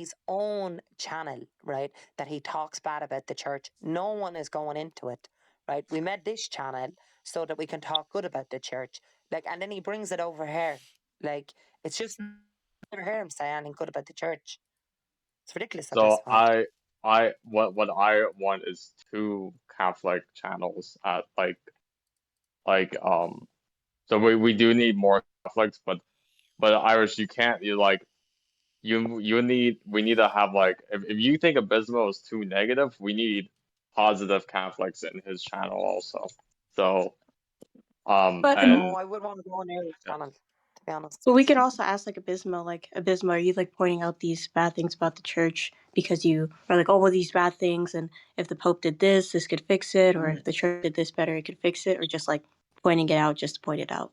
his own channel, right, that he talks bad about the church. No one is going into it, right? We made this channel so that we can talk good about the church. Like, and then he brings it over here. Like, it's just never hear him say anything good about the church. It's ridiculous at this So point. what I want is two Catholic channels at like so we do need more Catholics, but Irish, you can't, you like you need we need to have like, if you think Abysmal is too negative, we need positive Catholics in his channel also. So But No, and I would want to go near his yeah. channel, to be honest. we could also ask like Abysmal, are you like pointing out these bad things about the church because you are like, oh well, these bad things, and if the Pope did this could fix it, or if the church did this better, it could fix it, or just like pointing it out just to point it out.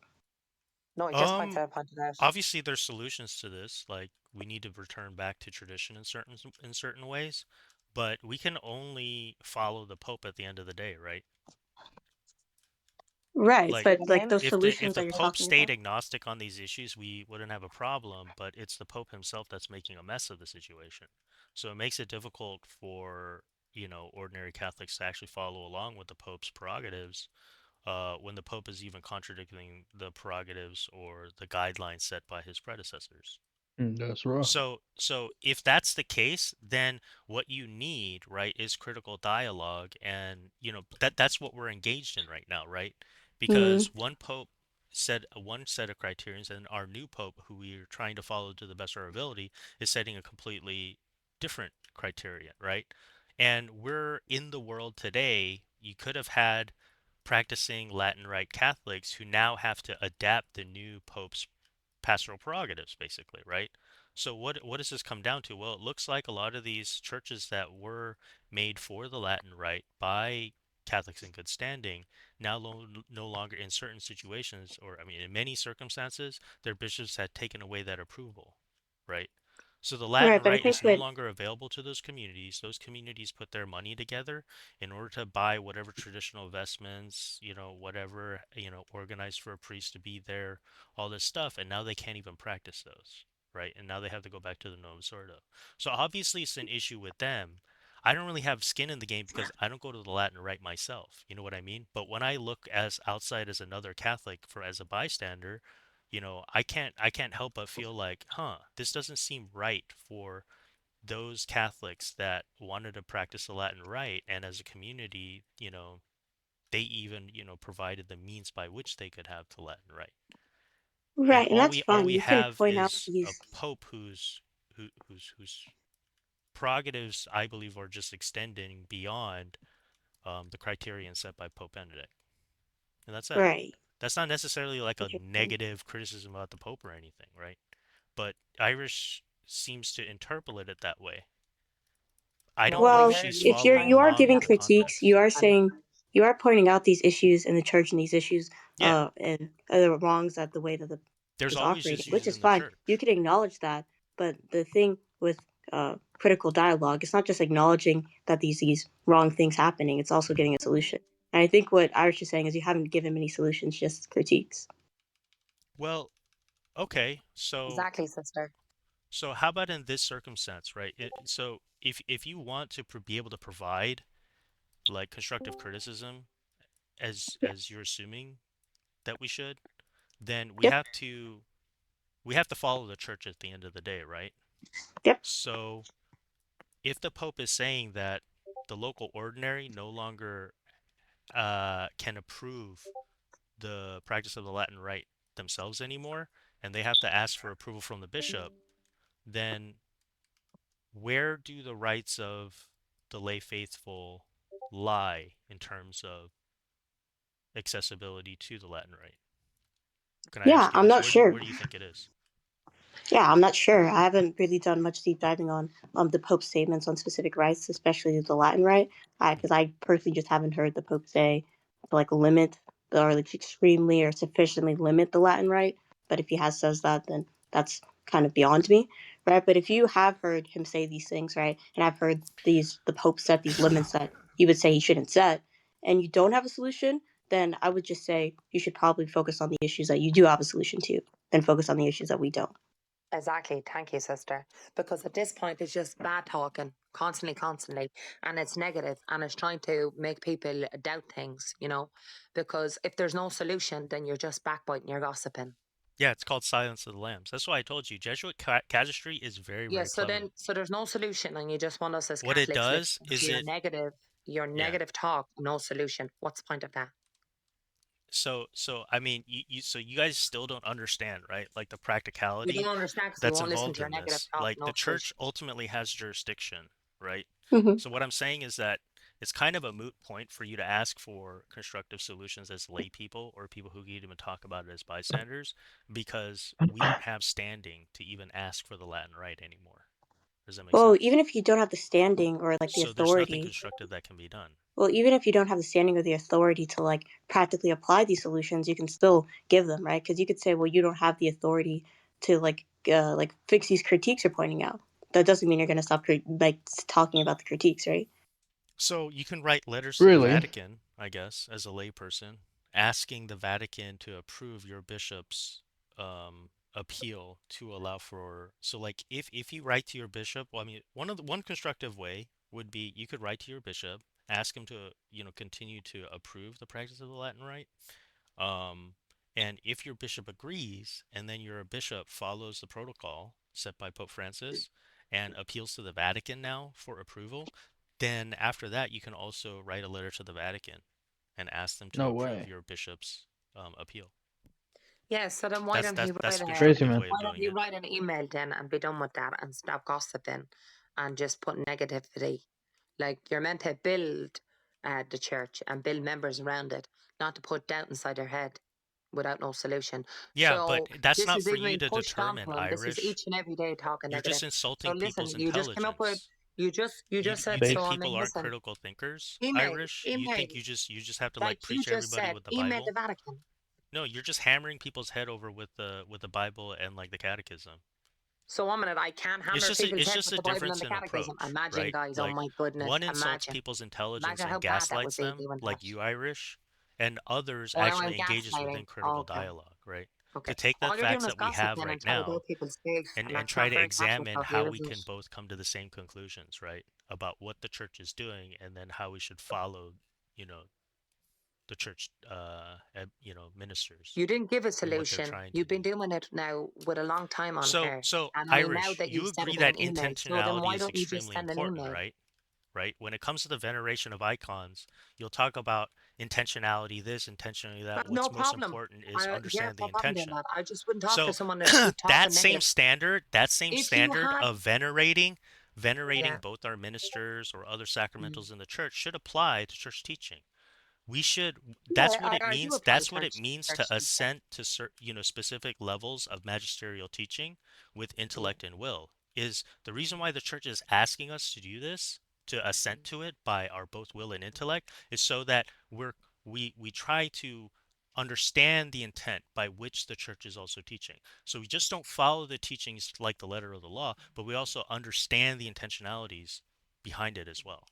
No, he just pointed out. Obviously there's solutions to this. Like we need to return back to tradition in certain ways, but we can only follow the Pope at the end of the day, right? Right, Like but like Him? those if solutions the that you're Pope talking stayed about. agnostic on these issues, we wouldn't have a problem, but it's the Pope himself that's making a mess of the situation. So it makes it difficult for, ordinary Catholics to actually follow along with the Pope's prerogatives, when the Pope is even contradicting the prerogatives or the guidelines set by his predecessors. That's right. So if that's the case, then what you need, right, is critical dialogue, and that's what we're engaged in right now, right? Mm, Because one pope said one set of criterions, and our new pope, who we are trying to follow to the best of our ability, is setting a completely different criterion, right? And we're in the world today. You could have had practicing Latin Rite Catholics who now have to adapt the new pope's pastoral prerogatives, basically, right? So what does this come down to? Well, it looks like a lot of these churches that were made for the Latin Rite by Catholics in good standing now no longer, in certain situations, or I mean in many circumstances, their bishops had taken away that approval, right? So the Latin right, but I Rite think is no what longer available to those communities. Those communities put their money together in order to buy whatever traditional vestments, whatever, organized for a priest to be there, all this stuff, and now they can't even practice those, right? And now they have to go back to the Novum Ordo. So obviously it's an issue with them. I don't really have skin in the game because I don't go to the Latin Rite myself. You know what I mean? But when I look as outside as another Catholic, for as a bystander, I can't help but feel like, this doesn't seem right for those Catholics that wanted to practice the Latin Rite, and as a community, they even, provided the means by which they could have the Latin Rite. And right, and all that's we all fine. we You can have point out is a these. pope whose prerogatives, I believe, are just extending beyond the criterion set by Pope Benedict. And that's it. Right. That's not necessarily like a Interesting. negative criticism about the Pope or anything, right? But Irish seems to interpolate it that way. I No, don't we know if Well, heard she's you if following you are along giving with the critiques, you context. are and saying you are pointing out these issues in the church and these issues Yeah, and the wrongs that the way that the there's is always operating, which issues is in the fine. You church. can acknowledge that, but the thing with critical dialogue, it's not just acknowledging that these wrong things happening. It's also getting a solution. And I think what Irish is saying is you haven't given many solutions, just critiques. Well, okay, so exactly, sister. how about in this circumstance, right? So if you want to be able to provide like constructive criticism, Yeah. as you're assuming that we should, then we Yep. have to we have to follow the church at the end of the day, right? Yep. So if the Pope is saying that the local ordinary no longer can approve the practice of the Latin Rite themselves anymore, and they have to ask for approval from the bishop, then where do the rights of the lay faithful lie in terms of accessibility to the Latin Rite? Can I Yeah. ask you I'm this? not sure. Where do you think it is? Yeah, I'm not sure. I haven't really done much deep diving on the Pope's statements on specific rites, especially the Latin rite, because Mhm. I personally just haven't heard the Pope say like limit or like extremely or sufficiently limit the Latin rite. But if he has says that, then that's kind of beyond me, right? But if you have heard him say these things, right, and I've heard the Pope set these limits that he would say he shouldn't set, and you don't have a solution, then I would just say you should probably focus on the issues that you do have a solution to, than focus on the issues that we don't. Exactly. Thank you, sister. Because at this point, it's just bad talking constantly, and it's negative, and it's trying to make people doubt things, because if there's no solution, then you're just backbiting, you're gossiping. Yeah, it's called Silence of the Lambs. That's why I told you Jesuit casuistry is very, Yeah. very So clever. then, so there's no solution, and you just want us as What it Catholics does listening to is your yeah. negative talk, no solution. What's the point of that? So I mean, so you guys still don't understand, right? Like the We don't practicality understand because we that's won't listen to involved your in negative this. talk, Like the no church solution. ultimately has jurisdiction, right? Hmm. So what I'm saying is that it's kind of a moot point for you to ask for constructive solutions as lay people or people who can't even talk about it as bystanders because we don't have standing to even ask for the Latin Rite anymore. Does that make Well, sense? even if you don't have the standing or like the So there's nothing authority, constructive that can be done. well, even if you don't have the standing or the authority to like practically apply these solutions, you can still give them, right? Because you could say, well, you don't have the authority to like fix these critiques you're pointing out. That doesn't mean you're going to stop like talking about the critiques, right? So you can write letters to the Really? Vatican, I guess, as a layperson, asking the Vatican to approve your bishop's appeal to allow for. So, like, if you write to your bishop, well, I mean, one constructive way would be you could write to your bishop, ask him to, continue to approve the practice of the Latin Rite. Um, and if your bishop agrees, and then your bishop follows the protocol set by Pope Francis and appeals to the Vatican now for approval, then after that, you can also write a letter to the Vatican and ask them to No approve way. your bishop's appeal. Yeah, so then That's that's that's write a a Crazy, constructive man. way of why don't doing he it. write an email then and be done with that and stop gossiping and just put negativity? Like you're meant to build the church and build members around it, not to put doubt inside their head without no solution. Yeah, but So that's this not is for even you being to pushed onto determine, him. This is Irish. each and every day talking You're just negative. So insulting listen, people's you just came up with intelligence. you You just you said think so. I Base. mean, people aren't listen, critical thinkers, email, Irish? You email, think you just have to like like you preach just everybody said, with the email the Bible? Vatican. No, you're just hammering people's head over with the Bible and like the catechism. So one minute I can't hammer people's It's head just with a the Bible and difference the in catechism. approach, Imagine, right? guys, oh Like my goodness, one insults imagine. people's intelligence Imagine how and bad that would gaslights be if them, he went that. like you Irish, and others Oh, I went actually engages gaslighting. within critical Okay, dialogue, right? To okay. take the All you're doing facts is that we have gossiping right and trying to blow now people's face, and and that's try not to very Catholic examine of how you, we is it? can both come to the same conclusions, right? About what the church is doing and then how we should follow, you know, the church ministers You didn't give a and what they're solution. trying to You've been do. doing it now with a long time on So, here. so And I mean, now Irish, that you you said agree about that an email, so then intentionality why is don't you just extremely send an important, email? right? Right? When it comes to the veneration of icons, you'll talk about intentionality this, intentionality that. No What's most problem. important is Here's understand the no problem doing intention. that. I just wouldn't talk to So someone that keep talking negative. that same If you standard had, of venerating yeah. both our ministers or other sacramentals in the church should apply to church teaching. We should Yeah, that's what it I do means apply that's what it means to church teaching. assent to specific levels of magisterial teaching with Yeah. intellect and will. Is the reason why the church is asking us to do this, to assent to it by our both will and intellect, is so that we try to understand the intent by which the church is also teaching. So we just don't follow the teachings like the letter of the law, but we also understand the intentionalities behind it as well.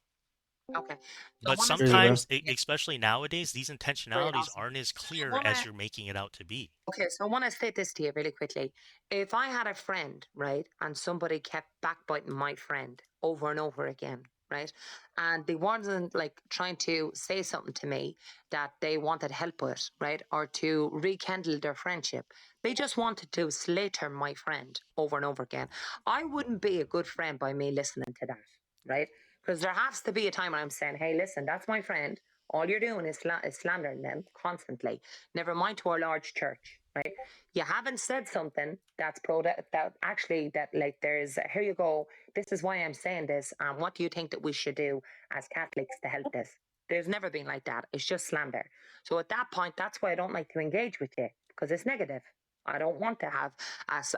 Okay. So I But want to say Crazy, bro. this sometimes, to you. especially nowadays, these Great, intentionalities awesome. aren't as So I clear want as to you're making it out to be. Okay, so I want to say this to you really quickly. If I had a friend, right, and somebody kept backbiting my friend over and over again, right, and they wasn't like trying to say something to me that they wanted help with, right, or to rekindle their friendship, they just wanted to slater my friend over and over again. I wouldn't be a good friend by me listening to that, right? Because there has to be a time when I'm saying, hey, listen, that's my friend. All you're doing is slandering them constantly, never mind to our large church, right? You haven't said something that's that actually that like there's here you go. This is why I'm saying this. What do you think that we should do as Catholics to help this? There's never been like that. It's just slander. So at that point, that's why I don't like to engage with you because it's negative. I don't want to have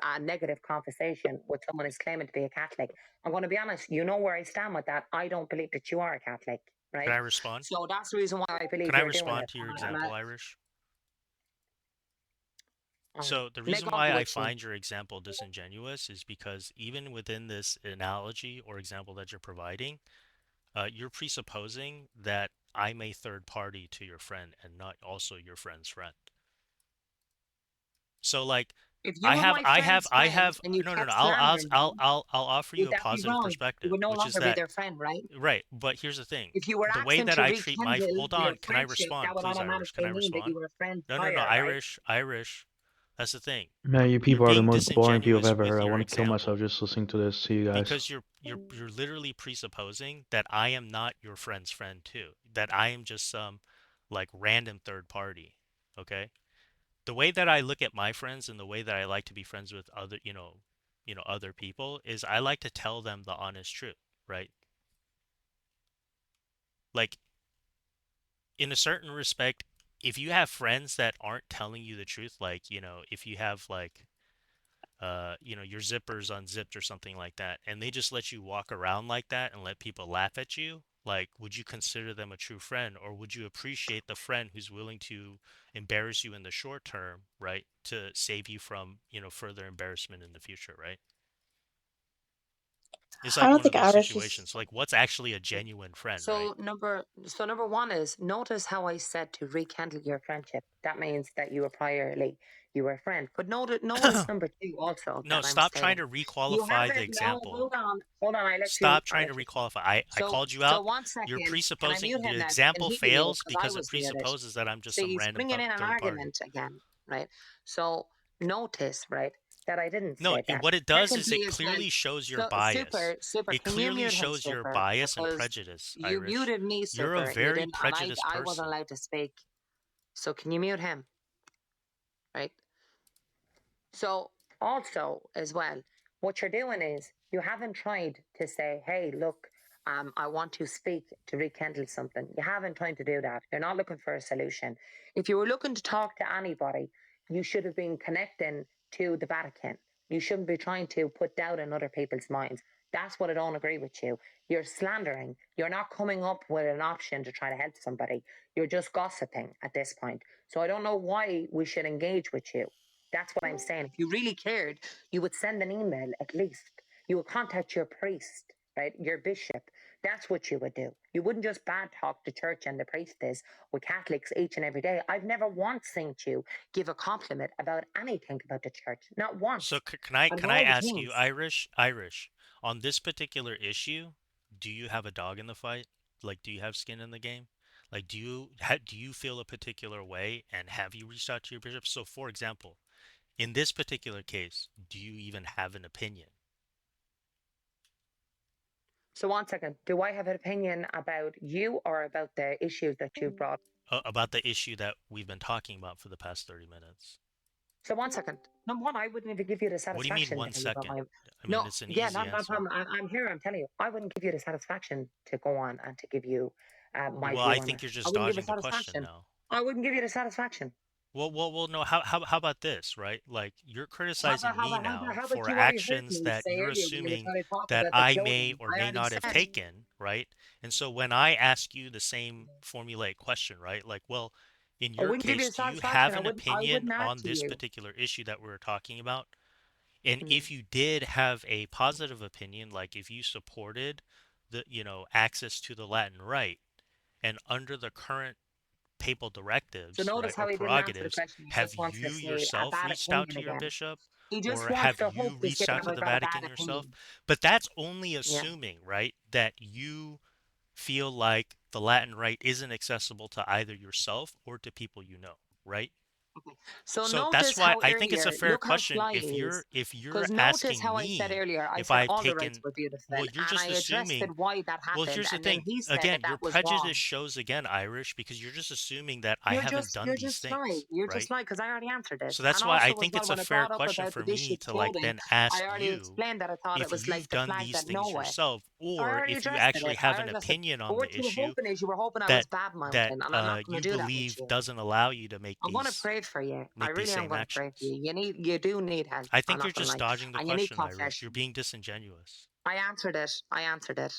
a negative conversation with someone who's claiming to be a Catholic. I'm going to be honest. You know where I stand with that. I don't believe that you are a Catholic, Can right? I respond? So that's the reason why I Can believe I you're doing respond it. to your example, Irish? Okay. So the Make reason off why I with me. find your example disingenuous is because even within this analogy or example that you're providing, you're presupposing that I'm a third party to your friend and not also your friend's friend. So like if you were my friend's I friend have and you no, no, kept no. slandering them, I'll offer you would a that be positive wrong? You perspective, would no which is longer be that their friend, right? right. But here's the thing: If you were the way asking that to I treat my rekindle hold your on, can I friendship, that respond, would please, Irish? Can automatically I mean that you respond? were friends No, no, no, prior, right? Irish. That's the thing. Man, you You're people are the being most boring people I've disingenuous ever with heard. I your want to kill myself example just listening to this. See you guys. because you're literally presupposing that I am not your friend's friend too. That I am just some like random third party. Okay? The way that I look at my friends and the way that I like to be friends with other, other people is I like to tell them the honest truth, right? Like in a certain respect, if you have friends that aren't telling you the truth, like, if you have like your zippers unzipped or something like that, and they just let you walk around like that and let people laugh at you, like, would you consider them a true friend, or would you appreciate the friend who's willing to embarrass you in the short term, right, to save you from, further embarrassment in the future, right? It's I like don't one of think those Irish is. situations. Like, what's actually a genuine friend, right? So number one is notice how I said to rekindle your friendship. That means that you were a friend. But notice number two also No, that I'm stop trying stating. to You requalify the haven't no, example. hold on, Stop I'll trying to let you finish. requalify. I So called you so out. one You're second, can I presupposing mute him the now? Can example he mute fails because I because it was muted. presupposes that I'm just See, some he's random bringing in an third party. argument again, right? So notice, right, that I didn't No, say that. what it does is Secondly, it as well, clearly shows your so bias. super, It can you clearly mute him, shows your super? bias and Because prejudice, you Irish. muted me, You're a super. You very didn't, and prejudiced I wasn't person. allowed to speak. So can you mute him, right? So also as well, what you're doing is you haven't tried to say, hey, look, I want to speak to rekindle something. You haven't tried to do that. You're not looking for a solution. If you were looking to talk to anybody, you should have been connecting to the Vatican. You shouldn't be trying to put doubt in other people's minds. That's what I don't agree with you. You're slandering. You're not coming up with an option to try to help somebody. You're just gossiping at this point. So I don't know why we should engage with you. That's what I'm saying. If you really cared, you would send an email at least. You would contact your priest, right? Your bishop. That's what you would do. You wouldn't just bad talk the church and the priestess with Catholics each and every day. I've never once seen you give a compliment about anything about the church. Not once. So can I Out of can I all the ask you, things. Irish, on this particular issue, do you have a dog in the fight? Like, do you have skin in the game? Like, do you feel a particular way, and have you reached out to your bishop? So, for example, in this particular case, do you even have an opinion So one second. Do I have an opinion about you or about the issues that you brought? about the issue that we've been talking about for the past 30 minutes? So one second. Number one, I wouldn't even give you the What do you mean satisfaction to one tell you about second? my. I mean, No, it's an yeah, easy not a answer. problem. I'm here. I'm telling you, I wouldn't give you the satisfaction to go on and to give you my Well, view I on it. think you're I just wouldn't give a dodging the question satisfaction. now. I wouldn't give you the satisfaction. Well, no. How about this, right? Like you're How about criticizing how me about how about now how about for you already heard actions me that say you're earlier when you were assuming trying to talk that about the I may clothing? or I may already not have said. taken, right? And so when I ask you the same formulaic question, right? Like, well, in I your wouldn't give you case, the do you satisfaction. have an I opinion wouldn't add on to this you. particular issue that we're talking about? And Mm. if you did have a positive opinion, like if you supported the, access to the Latin Rite, and under the current papal So directives, right, notice how or he didn't answer the prerogatives, question. He have just wants to you say a yourself bad reached out opinion to your again. bishop, He just or wants have to hope you to say reached out that to I the got a bad Vatican yourself? opinion. But that's only Yeah. assuming, right, that you feel like the Latin Rite isn't accessible to either yourself or to people you know, right? Okay. So So that's notice why how I think it's a earlier, fair look how question sly he is. if you're Because notice asking how I said me earlier, I if said I've all the rights taken, were beautiful, well, you're and I just addressed it assuming. why that Well, happened, here's the and then thing. he said that Again, your that was prejudice wrong. shows again, Irish, because you're just assuming that I haven't done You're these just sly. things, You're just right? sly because I already answered it. So And that's why I also as think well, it's a when I fair brought up question about the for me bishop's to like clothing, then I ask already you explained that I thought it if was like you've the done flag these that things Noah. yourself, So I or already if you addressed actually it. have I an already addressed it. opinion But on what the you were issue hoping is you were hoping I was that bad mouthing, and I'm not going you to do that with believe you. doesn't allow you to I'm going to pray for you. I make these really am same going to pray for actions. you. You do need help. I I'm think you're not going to just lie, dodging the and you need question, Irish. You're confession. being disingenuous. I answered it. I answered it.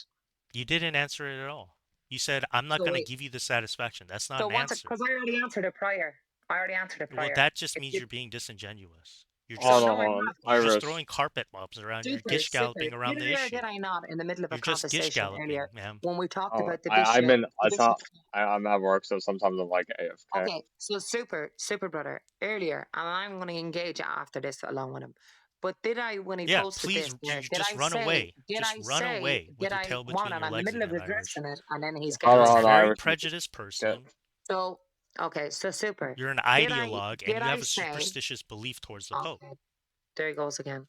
You didn't answer it at all. You said, I'm not So going to wait. give you the satisfaction. That's not So an once, answer. because I already answered it prior. I already answered it Well, prior. that just If means you, you're being disingenuous. You're So Hold just on, no, I'm hold on. not. you're just Irish. throwing carpet mobs around. You're Super, gish super. galloping around Did the I or did issue. I not in the middle of a You're just gish conversation galloping, earlier ma'am. when we talked Oh, about the I'm bishop? in. The bishop. I'm at work, so sometimes I'm like AFK. Okay, so super brother earlier, and I'm going to engage after this along with him. But did I, when he Yeah, posted please this there, you just run away. Just run away with did your I, tail one between minute, your I'm in the legs middle of again, Irish. addressing it, and then he's getting Hold You're on, a hold on, defensive. very Irish. prejudiced Okay. person. So, okay, so super. You're an Did ideologue and did you I have a say, superstitious belief towards the Pope. okay, there he goes again,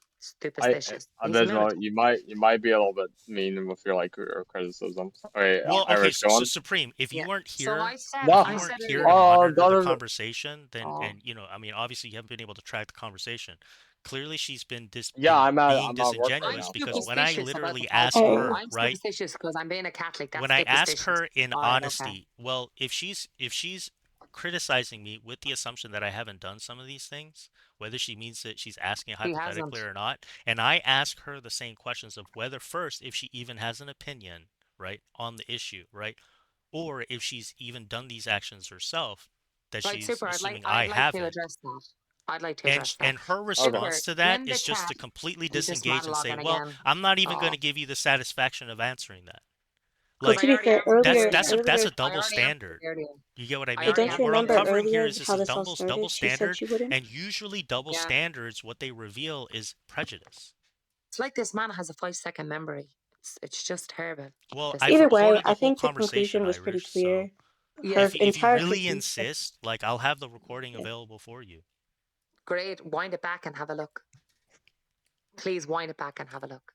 I superstitious. He's a Abysmal, lunatic. you might be a little bit mean with your like your criticism. Sorry, Yeah, Well, okay, Irish, go so on. Supreme, yeah. No, if I you said weren't here earlier, to monitor the don't. conversation, then oh, and I mean, obviously you haven't been able to track the conversation. Clearly, she's Yeah, being I'm at work right I'm disingenuous now, because so. when I superstitious about the literally Pope. ask Hey, her, I'm right? superstitious because I'm being a Catholic. When That's I ask superstitious. her in All right, okay. honesty, well, if she's criticizing me with the assumption that I haven't done some of these things, whether she means that she's asking He hasn't. hypothetically or not, and I ask her the same questions of whether first if she even has an opinion, right, on the issue, right, or if she's even done these actions herself, that Right, she's super. assuming I'd I like to haven't. address that. I'd like to And address that. and her Okay. Super. response to that In the is just chat, to completely he's just disengage and say, monologuing "Well, again. I'm not even going Oh, to give you the satisfaction of answering that." well, but Like to I be already fair, answered it earlier, that's earlier, a I double already answered standard. it earlier. You get what I I hey, mean? already don't What you we're answered it remember earlier. uncovering here earlier is this how is this all double started? She said standard, she wouldn't. and usually double Yeah. standards, what they reveal is prejudice. It's like this man has a 5-second memory. It's just terrible. Well, This I've Either man. way, recorded the I whole think the conversation, conclusion was pretty Irish, so clear. Yeah. Her if you entire really critique. insist, like I'll have the recording available for you. Great. Wind it back and have a look. Please wind it back and have a look.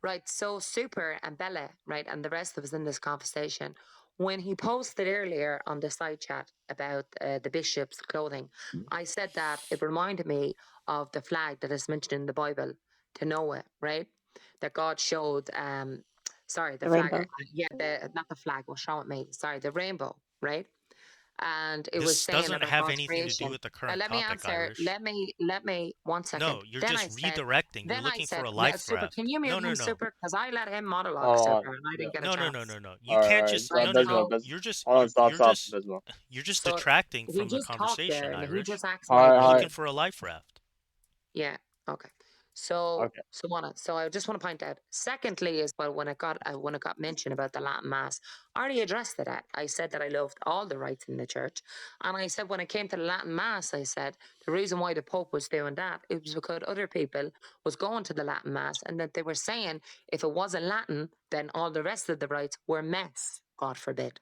Right. So Super and Bella, right, and the rest of us in this conversation, when he posted earlier on the side chat about the bishop's clothing, I said that it reminded me of the flag that is mentioned in the Bible to Noah, right? That God showed, sorry, the The flag, rainbow. yeah, not the flag was showing me, sorry, the rainbow, right? And it was This saying doesn't about have God's anything to do creation. with the Now current let me topic, answer. Irish. Let me 1 second. No, you're Then just I said. redirecting. You're Then I looking for said, a yeah, life Super. Can raft. you No, mute no, him, no. Super? Because I let him monologue, Hold Super, on. and I Yeah. didn't get a No, no, no, chance. no, no. You can't Alright, just Right. no, no, Abysmal, no. So Abysmal. Hold on, stop, Abysmal. You're just so detracting he from the just talked there, conversation, and he Irish. just asked me a You're Alright, looking question. for a life raft. Yeah. Okay. So okay. so I just want to point out. Secondly, is but when it got mentioned about the Latin Mass, I already addressed that. I said that I loved all the rites in the church, and I said when it came to the Latin Mass, I said the reason why the Pope was doing that it was because other people was going to the Latin Mass, and that they were saying if it wasn't Latin, then all the rest of the rites were mess. God forbid.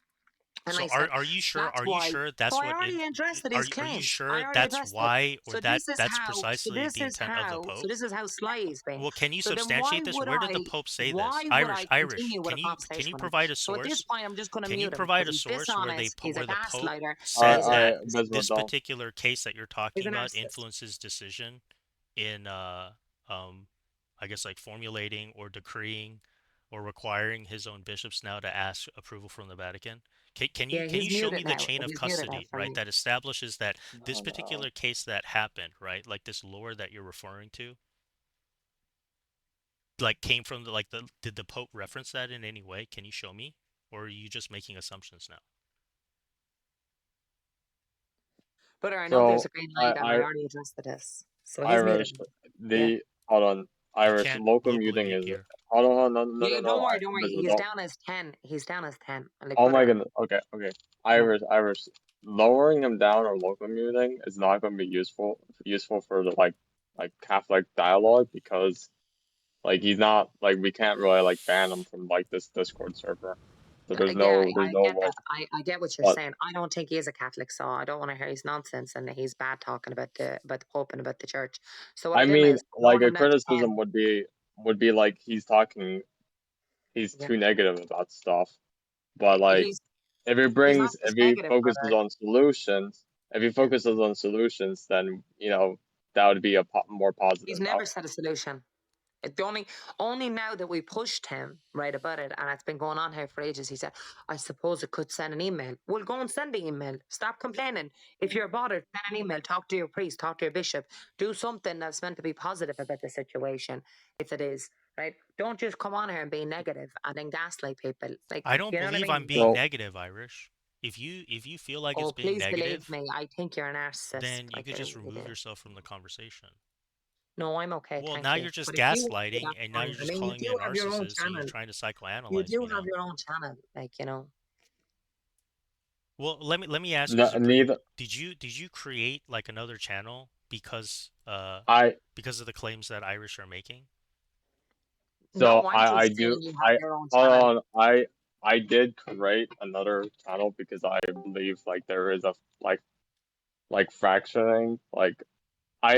And So I said, are you sure? that's Are you why. sure So that's I what it? already addressed these Are you claims. I sure already that's addressed it. why or So this is that's how. precisely the intent of the So Pope? this is how sly he's been. Well, can you So then why substantiate this? would Where did the I? Pope say Why this? would I Irish. continue with a Can conversation you with him? provide a So at this source? point, I'm just going to Can you mute him provide because a he's source dishonest. He's a where the Pope gaslighter. says He's a that Abysmal, this don't. particular case that you're he's talking a about narcissist. influences decision in um I guess like formulating or decreeing or requiring his own bishops now to ask approval from the Vatican? Yeah, Can he's you show muted me the now. chain of He's muted now custody, for right, me. that establishes that this No, no. particular case that happened, right, like this lore that you're referring to, like came from the did the Pope reference that in any way? Can you show me? Or are you just making assumptions now? But I know there's So, a green light, and I I already addressed this. So he's muted. Irish, Yeah. hold on. You Irish, can't local locally muting mute is, here. hold on, no, Yeah, no, no, don't worry, don't worry. Abysmal, He's don't. down as 10. He's down as 10. Like, Oh my brother. goodness, okay. Yeah. Irish, lowering him down or local muting is not going to be useful for the like Catholic dialogue because like he's not like we can't really like ban him from like this Discord server. So Yeah, there's I no get way. that. I get what you're But saying. I don't think he is a Catholic, so I don't want to hear his nonsense and he's bad talking about the Pope and about the church. So what I I'm doing mean, is like lowering a him down to criticism 10. would be like he's Yeah. too negative about stuff. But like He's not just if he negative, focuses brother. on solutions, Yeah. then that would be a more He's positive never outcome. said a solution. The only now that we pushed him right about it, and it's been going on here for ages. He said, "I suppose it could send an email." Well, go and send the email. Stop complaining. If you're bothered, send an email. Talk to your priest. Talk to your bishop. Do something that's meant to be positive about the situation, if it is right. Don't just come on here and be negative and then gaslight people. Like, I don't you know what I believe I'm mean? being So negative, Irish. If you feel like it's Oh, being please believe negative, me. I think you're a narcissist. then you Like, could I just really remove do. yourself from the conversation. No, I'm okay, Well, thank now you. you're just But if you want to, gaslighting, that's and now fine. you're I just mean, you calling me do a have your own narcissist, and you're channel. trying to You psychoanalyze do me have now. your own channel, like, you know. Well, let me ask you, No, Supreme. neither. Did you create like another channel I because of the claims that Irish are making? No, so I'm I just do saying you have I your own channel. hold on, I did create another channel because I believe like there is a like fractioning like I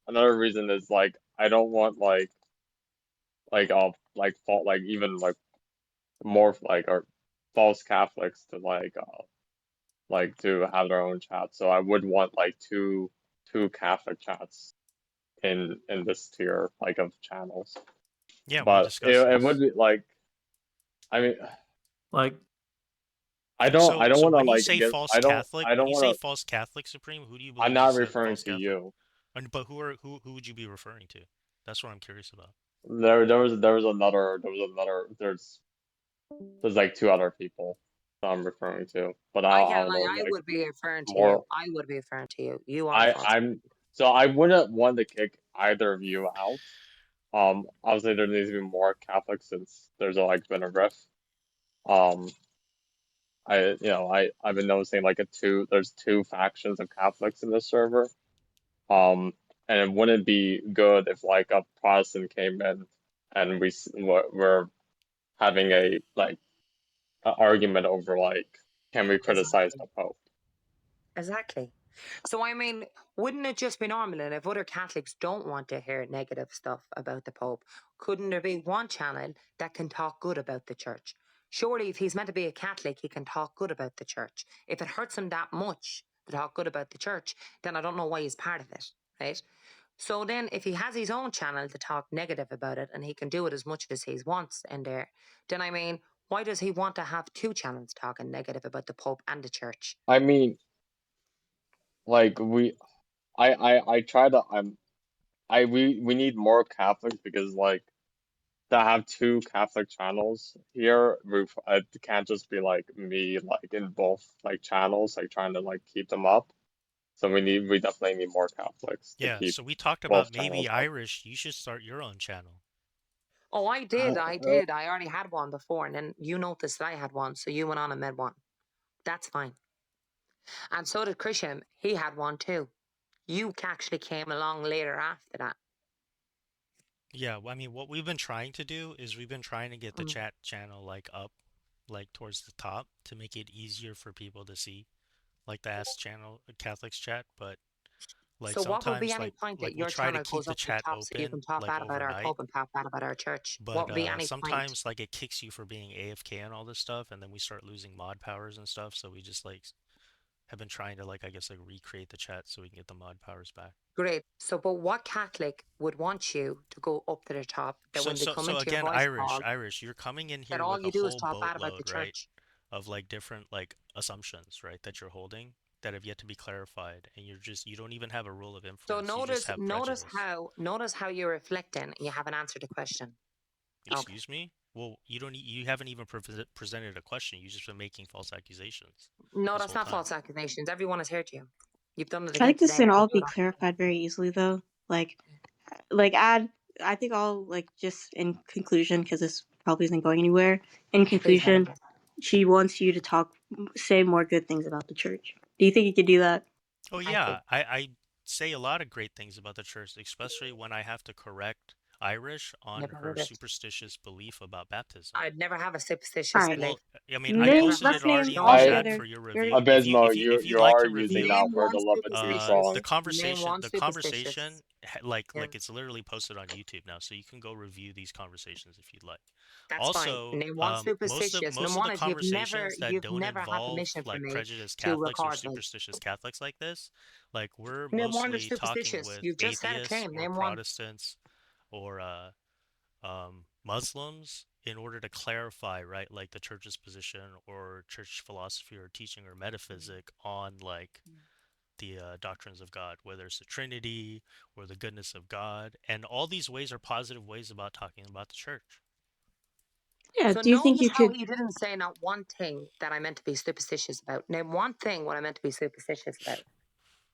another reason is like I don't want like fault like even like more like or false Catholics to like to have their own chat. So I would want like two Catholic chats in this tier like of channels. Yeah, we But discussed it would this. be like I mean Like, I don't So want to when you like say get false Catholic, I when don't you say want to false Catholic, Supreme, who do you I'm believe not is a referring false to Catholic? you. But who would you be referring to? That's what I'm curious about. There was another there's like two other people that I'm referring to. But Yeah, I don't know I like would be referring to you. more I would be referring to you. You are false. I'm so I wouldn't want to kick either of you out. Obviously there needs to be more Catholics since there's like been a rift. Um, I've been noticing like there's two factions of Catholics in this server. And it wouldn't be good if like a Protestant came in and we're having a like a argument over like can we criticize Exactly. the Pope? Exactly. So, I mean, wouldn't it just be normal? And if other Catholics don't want to hear negative stuff about the Pope, couldn't there be one channel that can talk good about the church? Surely, if he's meant to be a Catholic, he can talk good about the church. If it hurts him that much to talk good about the church, then I don't know why he's part of it, right? So then, if he has his own channel to talk negative about it and he can do it as much as he wants in there, then I mean, why does he want to have two channels talking negative about the Pope and the church? I mean, like I try to we need more Catholics because like to have two Catholic channels here, it can't just be like me like in both like channels like trying to like keep them up. So we definitely need more Catholics to Yeah, keep so we talked about both maybe channels up. Irish, you should start your own channel. Oh, I did. I Uh, did. I already had one before, and then you noticed that I had one, so you went on and made one. That's fine. And so did Christian. He had one too. You actually came along later after that. Yeah, I mean, what we've been trying to do is we've been trying to get the Mm. chat channel like up, like towards the top to make it easier for people to see, like the Ask Channel Catholics chat, but like So, what would be sometimes any point that we your try to channel keep goes the up to the chat top so you open can talk like bad about our overnight, Pope and talk bad about our church? What but would be any point? sometimes like it kicks you for being AFK and all this stuff, and then we start losing mod powers and stuff, so we just like have been trying to like I guess like recreate the chat so we can get the mod powers back. Great. So, but what Catholic would want you to go up to the top that when they come So into your again, voice call, Irish, you're coming in that here all with a you do is whole talk bad about the boatload, right, church? of like different like assumptions, right, that you're holding that have yet to be clarified, and you don't even have a rule of So inference. You just have prejudice. notice how you're reflecting and you haven't answered the question. Okay. Excuse me? Well, you haven't even presented a question. You've just been making false accusations No, this that's whole not time. false accusations. Everyone has heard you. You've done it I again think this today. can You all do be it clarified very easily, though. Like add. I think I'll like just in conclusion because this probably isn't going anywhere. In Please, conclusion, Heather. she wants you to say more good things about the church. Do you think you could do that? Oh Thank you. yeah, I say a lot of great things about the church, especially when I have to correct Irish on Never her heard it. superstitious belief about baptism. I'd never have a All superstitious right. belief. Well, I mean, I Never posted have. it Let's already name in the all I chat together. for your You're review. Abysmal, If you you'd like are to using review, that Name word one a little bit too superstitious. strong. the Name one conversation superstitious. Yeah, like it's literally posted on YouTube now, so you can go review these conversations if you'd like. that's fine. Also, Name one superstitious. most Number of one the is conversations that you've don't never had involve permission from like me prejudiced to Catholics or record me. superstitious Catholics like this, like we're Name one that's mostly talking superstitious. with You've just said a atheists claim. or Name one. Protestants or Muslims in order to clarify, right, like the church's position or church philosophy or teaching or metaphysic on like the doctrines of God, whether it's the Trinity or the goodness of God. And all these ways are positive ways about talking about the church. Yeah. So Do you think notice you how could? he didn't say not one thing that I meant to be superstitious about. Name one thing what I meant to be superstitious about.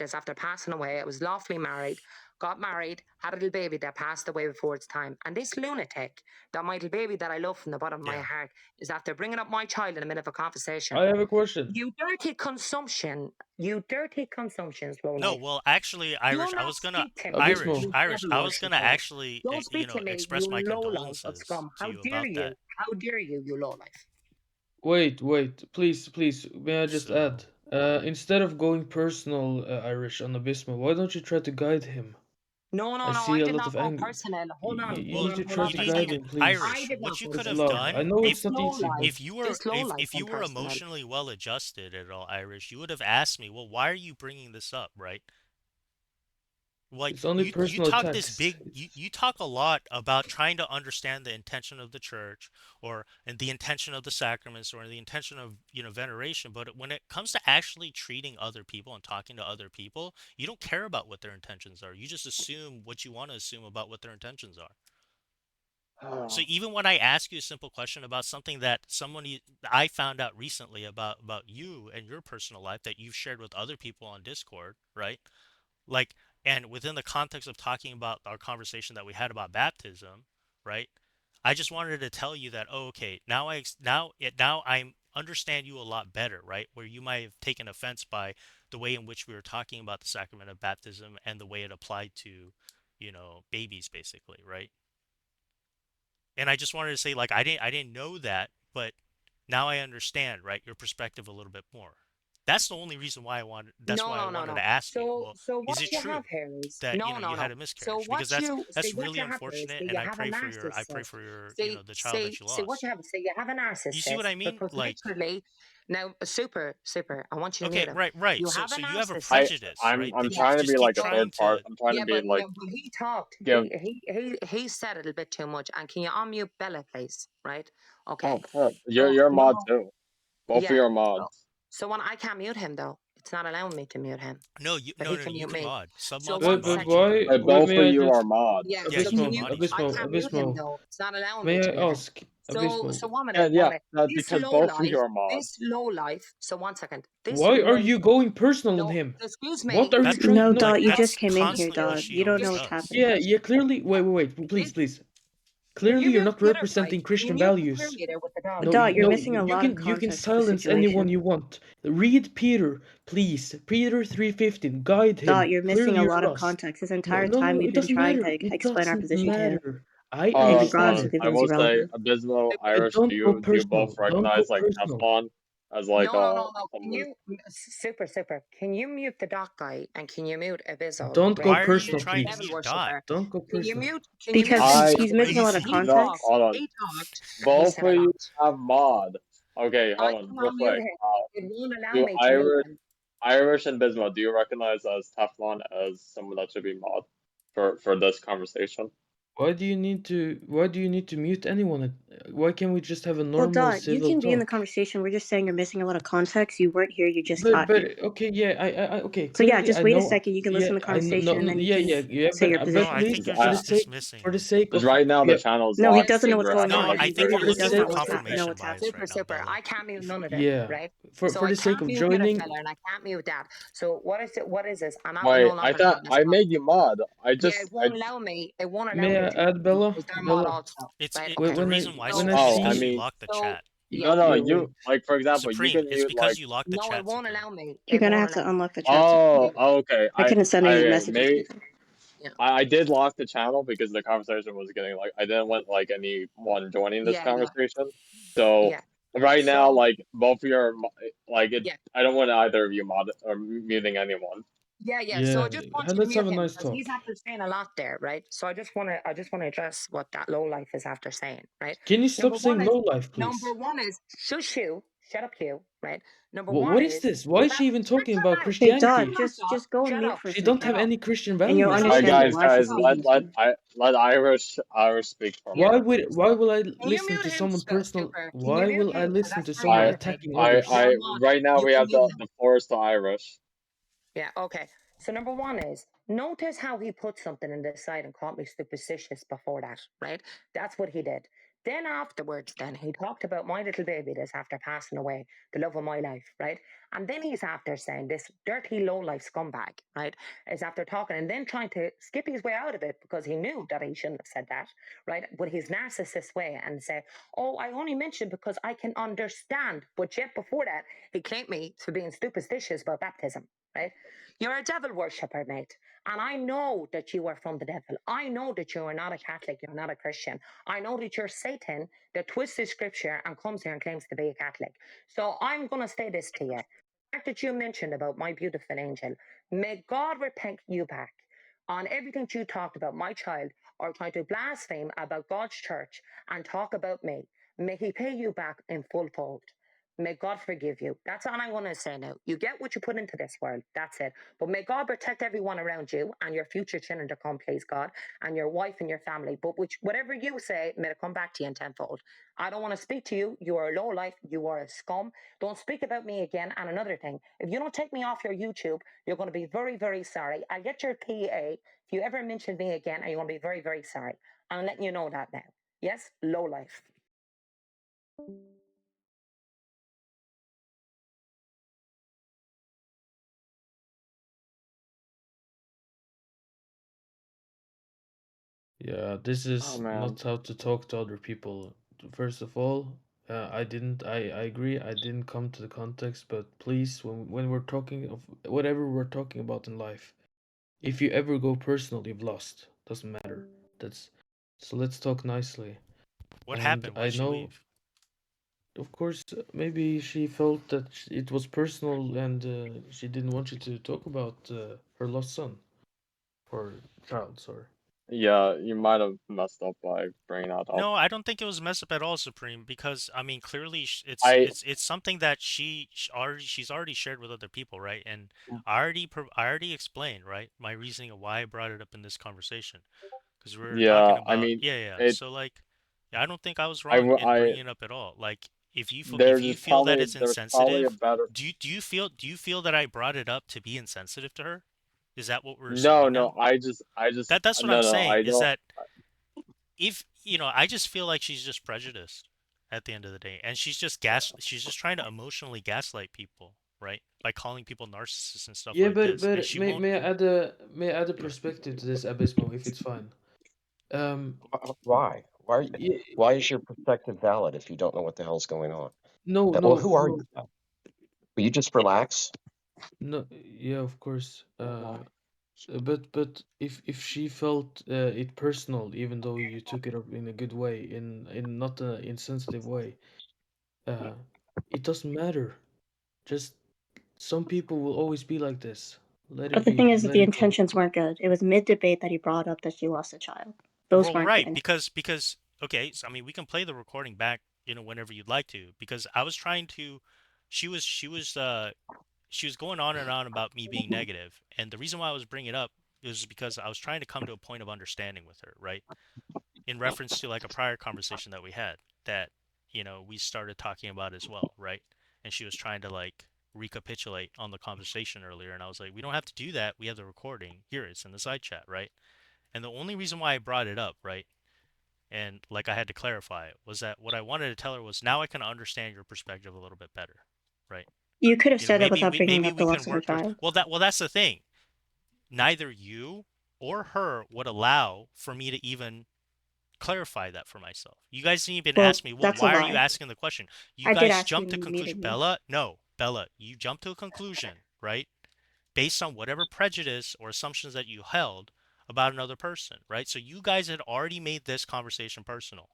right, is after passing away. I was lawfully married, got married, had a little baby that passed away before its time. And this lunatic, that my little baby that I love from the bottom of my heart, is after bringing up my child in the middle of a conversation. I have a question. You dirty consumptions, Roland. No, well, actually, Irish, Do I not was gonna speak to me, Abysmal. you Irish, devil I was gonna worshipper. actually, Don't speak to me, express you my lowlife of condolences scum. to How you dare about you? that. How dare you, you lowlife? Wait, please, may I just So, add? Instead of going personal, Irish, on Abysmal, why don't you try to guide him? No, I I see a did lot not of go anger. personal. Hold on, You Well, need to hold try on to for a guide second. him, please. I Irish, did not what you go could With have love. personal. I done, know it's This not low easy, but life, if you were this low life if you went were personal. emotionally well adjusted at all, Irish, you would have asked me, well, why are you bringing this up, right? Like it's only you personal talk this attacks. big you talk a lot about trying to understand the intention of the church or and the intention of the sacraments or the intention of veneration, but when it comes to actually treating other people and talking to other people, you don't care about what their intentions are. You just assume what you want to assume about what their intentions are. So even when I ask you a simple question about something that I found out recently about you and your personal life that you've shared with other people on Discord, right? Like, and within the context of talking about our conversation that we had about baptism, right? I just wanted to tell you that, oh, okay, now I understand you a lot better, right? Where you might have taken offense by the way in which we were talking about the sacrament of baptism and the way it applied to, babies, basically, right? And I just wanted to say, like, I didn't know that, but now I understand, right, your perspective a little bit more. That's the only reason why that's why I wanted No. to ask you, So well, what is it you have true here is that, you had no. a So miscarriage? Because that's see what really you have here is unfortunate, that and you have a I pray narcissist. for your, the child that you See what you lost. have. So you have a You see what narcissist I mean? because Like, literally now super. I want you to okay, mute him. right. You So have a so you have a I narcissist. prejudice, I'm right? I'm That you Yeah, trying to just be keep like a trying third part. to. I'm trying to be like but he talked. give. He said it a bit too much. And can you unmute Bella, please? Right? Okay. Oh, fuck. So You're a mod number too. Both of yeah. you are So, mods. so when I can't mute him though, it's not allowing me to mute him, No, you but no he no can you mute can me. mod. Sub So mods can one But mod you second. too. Both may of I you are just Yeah. mods. Yeah, So you can can Abysmal, you? mod each I Abysmal, other. can't mute him Abysmal. though. It's not allowing me May to I mute him. ask, So Abysmal, one minute. This Because low both of you life. are This mods. low life. So one second. This why are low. you going personal on No. him? Excuse What me. are you That's trying? No, No, Dot, like you what? just that's came in here, constantly what Dot. she You don't always know This. what's does. happening. Yeah, clearly. Wait. This. Please. Can Clearly, you you're mute not Twitter guy? representing Can you Christian mute the values. cheerleader with the dog? No, Dot, you're no, missing a lot of you can context of the silence anyone situation. you want. Read Peter, please. Peter 3:15. Guide him. Dot, you're missing Clearly, a you're lot of lost. context. This No, entire no, time no. we've It been doesn't trying to matter. It explain our doesn't position to him, matter. I and Uh, he brought up um, understand. something that I was will say, irrelevant. Abysmal, But Irish. Do don't go you both personal. Don't go recognize like personal. Teflon as like No. Can someone? you super? Can you mute the doc guy and can you mute Abyssal? Don't go Right? Why are you personal, The trying to devil please. mute Dot? worshipper. Don't go personal. Can you mute Because him? I he's So missing a lot of Crazy. he no, talked. context. hold on. He talked, and he Both said of a you lot. have mod. Okay, I hold on, real cannot mute quick. him. It won't allow Do me to mute him. Irish and Bismarck, do you recognize as Teflon as someone that should be mod for this conversation? Why do you need to mute anyone? Why can't we just have a Well, normal Dot, you civil can be in the talk? conversation. We're just saying you're missing a lot of context. You weren't here. You just But got here. okay, yeah, I okay. So yeah, Clearly, just I wait a know. second. You can Yeah, listen to the I know. No, conversation, and then you yeah, can yeah. say your No, But I position. please, think you're for the just sake, dismissing. of Right now the yeah, channel's No, he locked. doesn't know what's You're going No, on. asking I He think very you're literally the looking doesn't for know sake, what's know confirmation what's bias happening. right now, Super. Bella. I can't mute none of that, yeah, right? So for I the sake can't of mute the joining. fella and I can't mute that. So what is it? What is this? I'm not no Wait, I longer thought having this I made you conversation. mod. Yeah, it won't allow me. It won't allow May me I to add mute them Bella? because they're mod Bella, also, right? The Okay. reason why, when I Supreme, is Oh, I because see you mean, locked the So chat. yeah. no, yeah, wait. you like for example, you Supreme, can it's mute because like you locked the No, it chat, won't Supreme. allow me. You're It gonna won't have allow to me. unlock the chat. oh, Yeah. okay. I couldn't send any I messages. may Yeah. I did lock the channel because the conversation was getting like I didn't want like anyone joining this Yeah. conversation. So Yeah. right now, So like both of you are like it. yeah. I don't want either of you mod or muting anyone. Yeah. So Yeah, I just want you to let's mute have a him nice because he's talk. after saying a lot there, right? So I just wanna address what that low life is after saying, right? Can you stop saying low life, Number please? one is shush you, shut up you, right? Number one What is is this? Why is she even talking about Hey, shut Dot, Christianity? just go on shut mute up, for a She don't second, have shut up. any Christian and you'll values. All right, understand why she's guys, speaking to you. let Irish speak for a Yeah. minute. Why will I Can you listen mute to him, someone personal? Super? Can you Why mute will I him? Because listen that's to very someone I irritating. attacking others? You're a mod. right now You we can have mute him. the force to Irish. Yeah, okay. So number one is notice how he put something in this side and called me superstitious before that, right? That's what he did. Then afterwards, then he talked about my little baby that's after passing away, the love of my life, right? And then he's after saying this dirty low life scumbag, right? Is after talking and then trying to skip his way out of it because he knew that he shouldn't have said that, right? With his narcissist way and say, oh, I only mentioned because I can understand. But yet before that, he claimed me for being superstitious about baptism, right? You're a devil worshipper, mate. And I know that you are from the devil. I know that you are not a Catholic, you're not a Christian. I know that you're Satan that twists the scripture and comes here and claims to be a Catholic. So I'm going to say this to you. fact that you mentioned about my beautiful angel, may God repay you back on everything you talked about my child or trying to blaspheme about God's church and talk about me. May he pay you back in full fold. May God forgive you. That's all I want to say now. You get what you put into this world. That's it. But may God protect everyone around you and your future children to come, please God, and your wife and your family. But whatever you say, may it come back to you in tenfold. I don't want to speak to you. You are a low life. You are a scum. Don't speak about me again. And another thing, if you don't take me off your YouTube, you're going to be very, very sorry. I'll get your PA if you ever mention me again, and you're going to be very, very sorry. I'm letting you know that now. Yes, low life. Yeah, this Oh is man. not how to talk to other people. First of all, I agree, I didn't come to the context, but please, when we're talking of whatever we're talking about in life, if you ever go personal, you've lost. Doesn't matter. That's so let's talk nicely. What And happened? I Why'd she know, leave? of course, maybe she felt that it was personal and she didn't want you to talk about her lost son or child, sorry. Yeah, you might have messed up by bringing that up. No, I don't think it was messed up at all, Supreme, because I mean, clearly I it's something that she's already shared with other people, right? And I already explained, right, my reasoning of why I brought it up in this conversation, because we were talking yeah, I about mean yeah. it So like, yeah, I don't think I was I wrong w- in I bringing it up at all. Like, if there's you just feel that probably it's there's probably a insensitive, better do you feel that I brought it up to be insensitive to her? Is that what we're no assuming no now? I just That's what no I'm no saying, I is don't that if I just feel like she's just prejudiced at the end of the day, and she's just trying to emotionally gaslight people, right, by calling people narcissists and stuff Yeah, like but this, and but she may won't. may I add a perspective to this, Abysmal, if it's fine. Um, Why? yeah, Why is your perspective valid if you don't know what the hell's going on? no, Well, no, who are no, you then? Will you just relax? no. Yeah, of course. But if she felt it personal, even though you took it up in a good way, in not a insensitive way, uh, it doesn't matter. Just some people will always be like this. Let But it the thing be. is that Let the it go. intentions weren't good. It was mid debate that he brought up that she lost a child. Those Well, weren't right, good. because okay, so I mean, we can play the recording back, whenever you'd like to, because I was trying to, she was going on and on about me being negative, and the reason why I was bringing it up is because I was trying to come to a point of understanding with her, right? In reference to like a prior conversation that we had that we started talking about as well, right? And she was trying to like recapitulate on the conversation earlier, and I was like, we don't have to do that. We have the recording. Here it's in the side chat, right? And the only reason why I brought it up, right? And like I had to clarify it was that what I wanted to tell her was, now I can understand your perspective a little bit better, right? You could have said that Maybe without we bringing maybe up the we loss can of a work towards. child. Well, that's the thing. Neither you or her would allow for me to even clarify that for myself. You guys didn't even Well, ask me, well, that's a why are you lie. asking the question? You I did guys ask you jumped and to you conclusion. muted me. Bella, no, Bella, you jumped to a conclusion, right? Based on whatever prejudice or assumptions that you held about another person, right? So you guys had already made this conversation personal.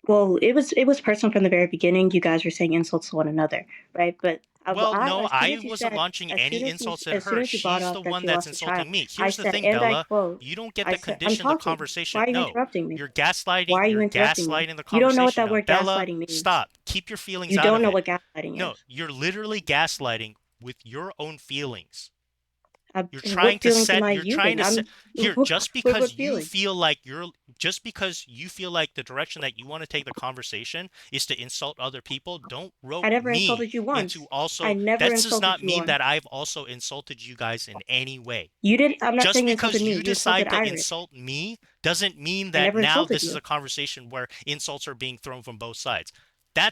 Well, it was personal from the very beginning. You guys were saying insults to one another, right? But Well, no, as soon I as you wasn't said, launching any insults at as soon her. as you brought She's the up that one she that's lost a child, insulting me. I Here's the said, thing, and I Bella. quote, You don't get I to said, I'm condition the talking. Why conversation. are you No, interrupting me? you're Why gaslighting. are you You're interrupting me? gaslighting the You don't know what conversation that now. word Bella, gaslighting means. stop. Keep your feelings You out don't of know it. what gaslighting No, is. you're literally gaslighting with your own feelings. You're trying What to feelings am set, I you're trying using? to set, here, just because What you feelings? feel like the direction that you want to take the conversation is to insult other people, don't I rope never me insulted you into once. I also, never that does insulted not you mean once. that I've also insulted you guys in any way. You did. I'm not Just saying you insulted because me. you You insulted decide to Irish. insult me doesn't mean I that never now insulted this is you. a conversation where insults are being thrown from both sides.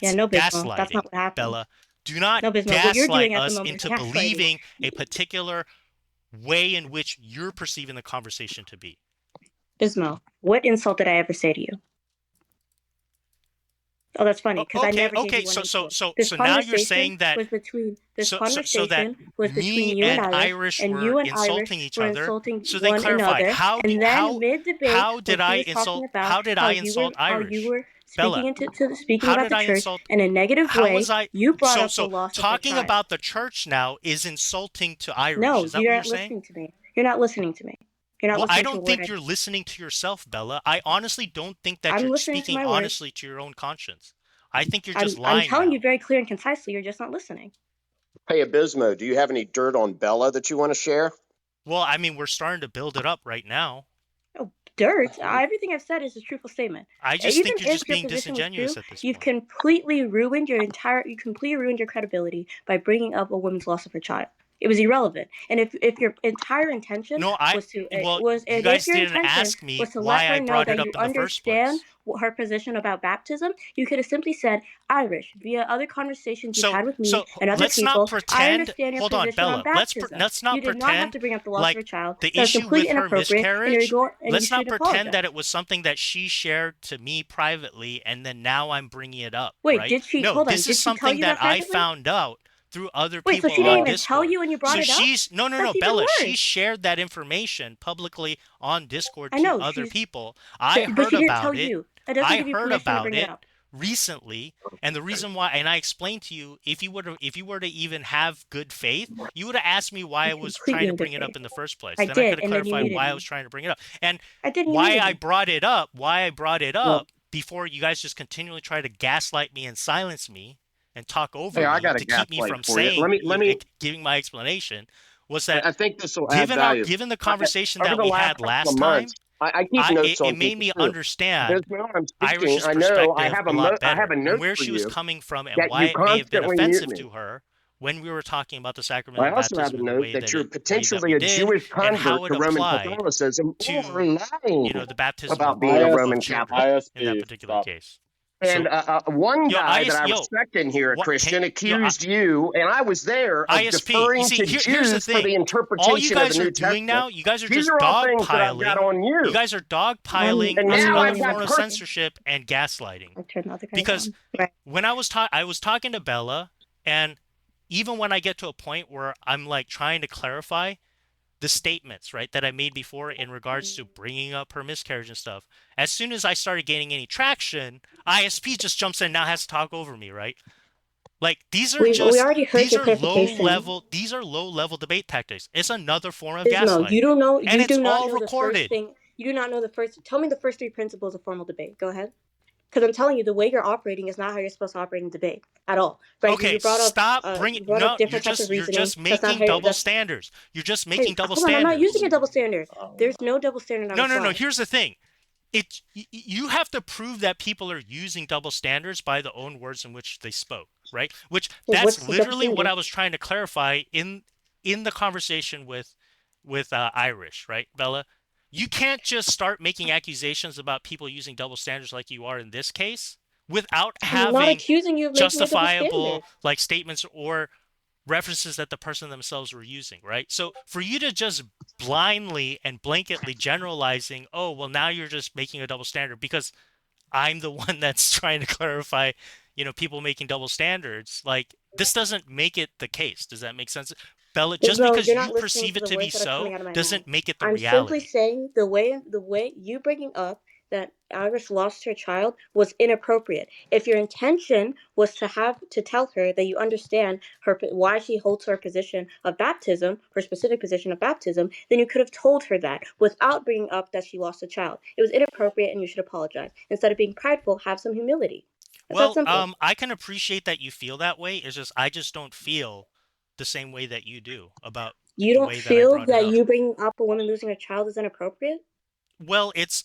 Yeah, That's no, Bismo. That's not gaslighting, what happened. Bella. Do not No, Bismo. What you're gaslight doing at the us moment is into gaslighting. believing a particular way in which you're perceiving the conversation to be. Bismo, what insult did I ever say to you? Oh, that's funny because I never gave Okay. you one So so insult. so This so now you're conversation saying that was between that me you and and Irish, Irish and were you and Irish insulting each were other. insulting So then one clarify another. how And then mid debate, how when did he I was talking insult about how did I insult how you Irish? were speaking Bella, speaking how about did the I church insult? in a negative How way. was I? You brought So up the so loss of a talking child. about the church now is insulting to Irish. No, Is that what you're you're not saying? listening to me. You're not listening to me. You're not Well, I listening to a don't word think I you're say. listening to yourself, Bella. I honestly don't think that I'm you're listening to speaking my words. honestly to your own conscience. I think you're just I'm lying telling you now. very clear and concisely. You're just not listening. Hey, Abismo, do you have any dirt on Bella that you want to share? Well, I mean, we're starting to build it up right now. Oh, dirt. Everything I've said is a truthful statement. I just Even think you're if just your being position was true, disingenuous at this you've point. completely ruined your credibility by bringing up a woman's loss of her child. It was irrelevant. And if your entire intention No, was to you and if guys your didn't intention ask me was to let why I her know brought it that up you in the first understand place. her position about baptism, you could have simply said, Irish, via other conversations you've had with me and other Let's not people, I pretend. understand your Hold on, position on Bella. baptism. Let's You not did not have pretend to bring up the loss of her like child. the That's issue completely with her inappropriate, miscarriage. and you Let's not should pretend apologize. that it was something that she shared to me privately, and then now I'm bringing it up, Wait, right? did she? No, Hold on. this is Did she tell something you that that I privately? found out through other Wait, so people she didn't on even tell Discord. you when you brought So it up? she's no, That's even Bella. She worse. shared that information publicly on Discord I to know other she's, people. I but heard she didn't tell about it. you. That doesn't I give you heard permission to about bring it it up. recently, and the reason why, and I explained to you, if you were to even have good faith, you would have asked me why I I'm was completely trying to in good bring it up faith. in the first place. I Then I could did, have and then you clarified muted why I me. was trying to bring it up, and I did, and you why muted I me. brought it up. Why I brought it Well, up before you guys just continually try to gaslight me and silence me and talk over hey, I me got a to keep me gaslight from for you. saying, Let me. giving my explanation, was that I think this will add value. given the conversation Over that the we last had couple of last time, months, I keep notes it on made people me too. understand Abismo, I'm speaking. Irish's I know perspective a lot I have better a and note where for she was you coming from and that why you it may have been constantly mute offensive me. to her when we were talking about the I sacrament of also have baptism a in the note that you're way that we potentially a did, Jewish and how convert it to Roman applied Catholicism or to, lying the baptism about of being a Roman children Catholic. in that ISP, particular stop. case. And So, one guy that I yo, respect in here, a what can Christian, accused you, and I was there, of ISP? You deferring see, to here's the Jews for the thing. All you interpretation of the guys are New doing Testament. now, you guys are These just are all things that I've got dogpiling. on You you. guys are dogpiling And as now another I've got form of censorship and gaslighting. I turned all the guys Because on. Right. when I was talking to Bella, and even when I get to a point where I'm like trying to clarify the statements, right, that I made before in regards to bringing up her miscarriage and stuff, as soon as I started gaining any traction, ISP just jumps in and now has to talk over me, right? Like these are We already heard your clarification. these are low level debate tactics. It's another form of Ismo, gaslighting, and you it's do not all know the first recorded. thing. You do not know the first. Tell me the first three principles of formal debate. Go ahead. Because I'm telling you, the way you're operating is not how you're supposed to operate in debate at all. Right? Okay, You brought up, stop bringing. No, different types of you're reasoning. just That's not making how. double That's standards. You're just hey, making double hold on. I'm not using standards. a double standard. There's no double standard on No, the no, no. slide. Here's the thing. You have to prove that people are using double standards by the own words in which they spoke, right? Which Hey, that's what's the double literally what standard? I was trying to clarify in the conversation with Irish, right, Bella? You can't just start making accusations about people using double standards like you are in this case without I'm not having accusing you of making a double justifiable standard. like statements or references that the person themselves were using, right? So for you to just blindly and blanketly generalizing, oh, well, now you're just making a double standard because I'm the one that's trying to clarify, people making double standards. Like, this doesn't make it the case. Does that make sense? Bella, just Ismo, because you're you not listening perceive to it the to be words that are coming so out of my mouth. doesn't make it the I'm simply reality. saying the way you bringing up that Irish lost her child was inappropriate. If your intention was to tell her that you understand why she holds her position of baptism, her specific position of baptism, then you could have told her that without bringing up that she lost a child. It was inappropriate, and you should apologize. Instead of being prideful, have some humility. That's that Well, simple. I can appreciate that you feel that way. It's just I just don't feel the same way that you do about You the don't way that I feel brought it that up. you bringing up a woman losing a child is inappropriate? Well, it's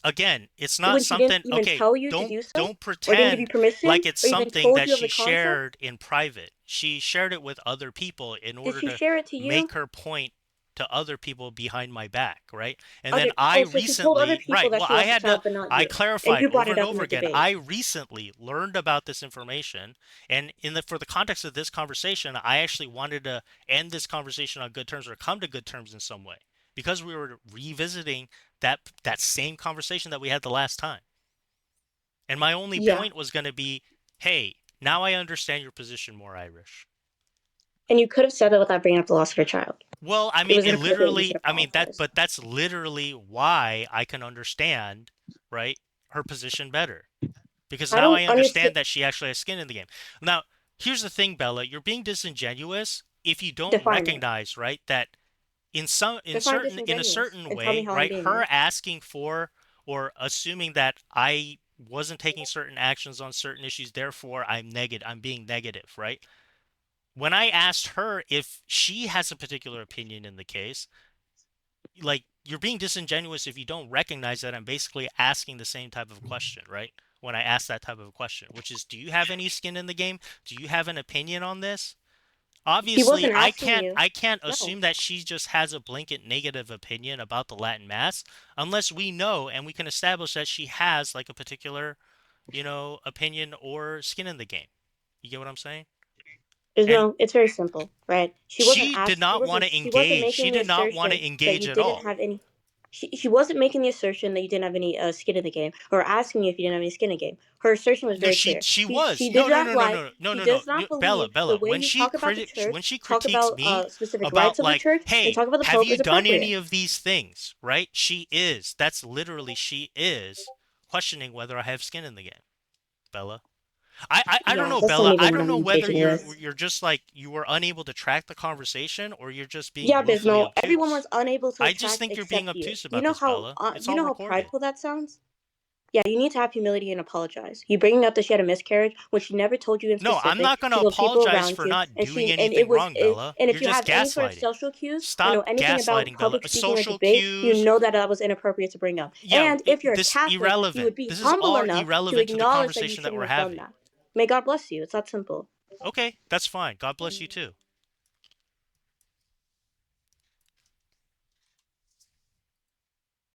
not When she didn't something. even Okay, tell you to do so, don't or didn't give you pretend permission, like it's or even something told that you of she the concept? shared in private. She shared it with other people in Did order she to share it to you? make her point to other people behind my back, right? And then Other so she told other people that she lost a child, but not I you, and clarified you brought over it and up in over the again. debate. I recently learned about this information, and for the context of this conversation, I actually wanted to end this conversation on good terms or come to good terms in some way because we were revisiting that same conversation that we had the last time. And my only Yeah, point was going to be, hey, now I understand your position more, Irish. and you could have said that without bringing up the loss of her child. Well, I It mean, was inappropriate. You should apologize. but that's literally why I can understand, right, her position better. because I now don't I understand. understand that she actually has skin in the game. Now, here's the thing, Bella, you're being disingenuous if you don't Define it. recognize, right, that Define in a disingenuous certain and tell me way, how I'm right, being her it. asking for or assuming that I wasn't taking certain actions on certain issues, therefore I'm being negative, right? When I asked her if she has a particular opinion in the case, like, you're being disingenuous if you don't recognize that I'm basically asking the same type of question, right? When I ask that type of question, which is, do you have any skin in the game? Do you have an opinion on this? He Obviously, wasn't asking you. I can't No. assume that she just has a blanket negative opinion about the Latin Mass unless we know and we can establish that she has like a particular, opinion or skin in the game. You get what I'm saying? And It's very simple, right? She wasn't she did asked. not want to She wasn't engage. She making the did not want assertion to that engage you at didn't all. have any. She wasn't making the assertion that you didn't have any skin in the game, or asking you if you didn't have any skin in the game. Her assertion was No, very she clear. she She was. did No, no, not no, no, like. no, no, He no, no, does not Bella, believe the Bella. way you talk about the When church, she talk critiques about me specific rights about, of the like, church, and hey, talk about the have Pope you is done appropriate. any of these things? Right? She is. That's literally she is questioning whether I have skin in the game, Bella. I don't Yeah, know, that's not Bella. I even what don't I'm know whether engaging with. you're just like you were unable to track the conversation or you're just being Yeah, willfully Bismo. Everyone obtuse. was unable to I just attract think you're being except you. obtuse about this, Bella. It's You all know how recorded. prideful that sounds. Yeah, you need to have humility and apologize. You bringing up that she had a miscarriage when she never told you in No, I'm specific. not going She to told people apologize around for you, not and doing it anything was. wrong, Bella. And if You're you just have any sort of gaslighting. social cues, Stop anything about gaslighting, Bella. public speaking or Social debate, you cues. know that was inappropriate to bring up. Yeah, And if you're a this Catholic, you irrelevant. would be This is humble all enough to irrelevant to the acknowledge that you conversation that shouldn't we're have done having. that. May God bless you. It's that simple. Okay, that's fine. God bless you too.